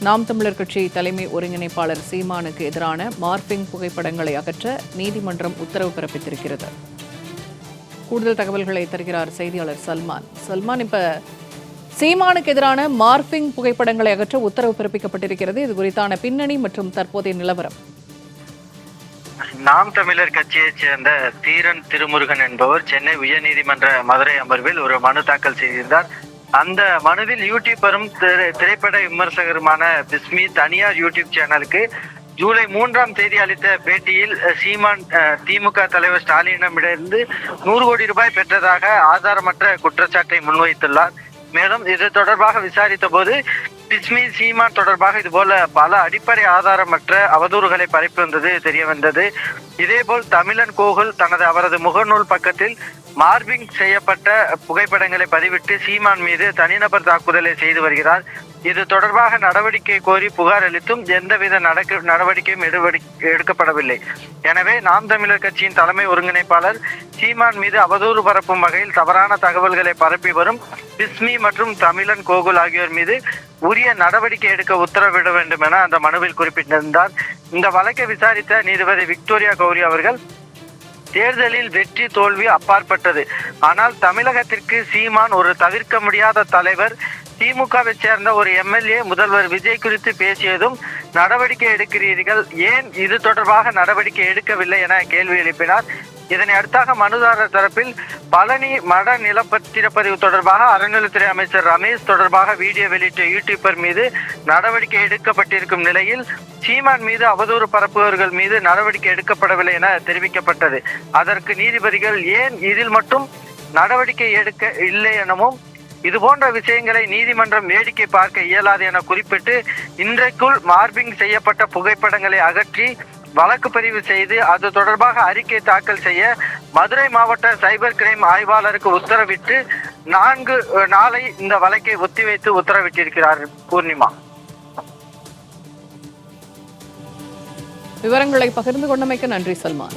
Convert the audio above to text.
நாம் தமிழர் கட்சி தலைமை ஒருங்கிணைப்பாளர் சீமானுக்கு எதிரான மார்பிங் புகைப்படங்களை அகற்ற நீதிமன்றம் உத்தரவு பிறப்பித்திருக்கிறது. கூடுதல் தகவல்களை தருகிறார் செய்தியாளர் சல்மான். சல்மான், இப்ப சீமானுக்கு எதிரான மார்பிங் புகைப்படங்களை அகற்ற உத்தரவு பிறப்பிக்கப்பட்டிருக்கிறது. இது குறித்தான பின்னணி மற்றும் தற்போதைய நிலவரம். நாம் தமிழர் கட்சியைச் சேர்ந்த தீரன் திருமுருகன் என்பவர் சென்னை உயர்நீதிமன்ற மதுரை அமர்வில் ஒரு மனு தாக்கல் செய்திருந்தார். அந்த மனுவில் யூடியூபரும் திரைப்பட விமர்சகருமான பிஸ்மி தனியார் யூடியூப் சேனலுக்கு ஜூலை 3ஆம் தேதி அளித்த பேட்டியில் சீமான் திமுக தலைவர் ஸ்டாலினிடமிருந்து 100 கோடி ரூபாய் பெற்றதாக ஆதாரமற்ற குற்றச்சாட்டை முன்வைத்துள்ளார். மேலும் இது தொடர்பாக விசாரித்த போது பிஸ்மி சீமான் தொடர்பாக இதுபோல பல அடிப்படை ஆதாரமற்ற அவதூறுகளை பரப்பி வந்தது தெரிய வந்தது. இதேபோல் தமிழன் கோகுல் அவரது முகநூல் பக்கத்தில் மார்பிங் செய்யப்பட்ட புகைப்படங்களை பதிவிட்டு சீமான் மீது தனிநபர் தாக்குதலை செய்து வருகிறார். இது தொடர்பாக நடவடிக்கை கோரி புகார் அளித்தும் எந்தவித நடவடிக்கையும் எடுக்கப்படவில்லை. எனவே நாம் தமிழர் கட்சியின் தலைமை ஒருங்கிணைப்பாளர் சீமான் மீது அவதூறு பரப்பும் வகையில் தவறான தகவல்களை பரப்பி வரும் பிஸ்மி மற்றும் தமிழன் கோகுல் ஆகியோர் மீது உரிய நடவடிக்கை எடுக்க உத்தரவிட வேண்டும் என அந்த மனுவில் குறிப்பிட்டிருந்தார். இந்த வழக்கை விசாரித்த நீதிபதி விக்டோரியா கௌரி அவர்கள், தேர்தலில் வெற்றி தோல்வி அப்பாற்பட்டது, ஆனால் தமிழகத்திற்கு சீமான் ஒரு தவிர்க்க முடியாத தலைவர். திமுகவை சேர்ந்த ஒரு எம்எல்ஏ முதல்வர் விஜய் குறித்து பேசியதும் நடவடிக்கை எடுக்கிறீர்கள், ஏன் இது தொடர்பாக நடவடிக்கை எடுக்கவில்லை என கேள்வி எழுப்பினார். இதனை அடுத்தாக மனுதாரர் தரப்பில் பழனி மட நிலப்பத்திரப்பதிவு தொடர்பாக அறநிலைத்துறை அமைச்சர் ரமேஷ் தொடர்பாக வீடியோ வெளியிட்ட யூடியூபர் மீது நடவடிக்கை எடுக்கப்பட்டிருக்கும் நிலையில் சீமான் மீது அவதூறு பரப்புபவர்கள் மீது நடவடிக்கை எடுக்கப்படவில்லை என தெரிவிக்கப்பட்டது. அதற்கு நீதிபதிகள் ஏன் இதில் மட்டும் நடவடிக்கை எடுக்க இல்லை எனவும் இதுபோன்ற விஷயங்களை நீதிமன்றம் வேடிக்கை பார்க்க இயலாது என குறிப்பிட்டு இன்றைக்குள் மார்பிங் செய்யப்பட்ட புகைப்படங்களை அகற்றி வழக்கு பதிவு செய்து அது தொடர்பாக அறிக்கை தாக்கல் செய்ய மதுரை மாவட்ட சைபர் கிரைம் ஆய்வாளருக்கு உத்தரவிட்டு 4 நாளை இந்த வழக்கை ஒத்திவைத்து உத்தரவிட்டிருக்கிறார். பூர்ணிமா, விவரங்களை பகிர்ந்து கொண்டமைக்கு நன்றி சல்மான்.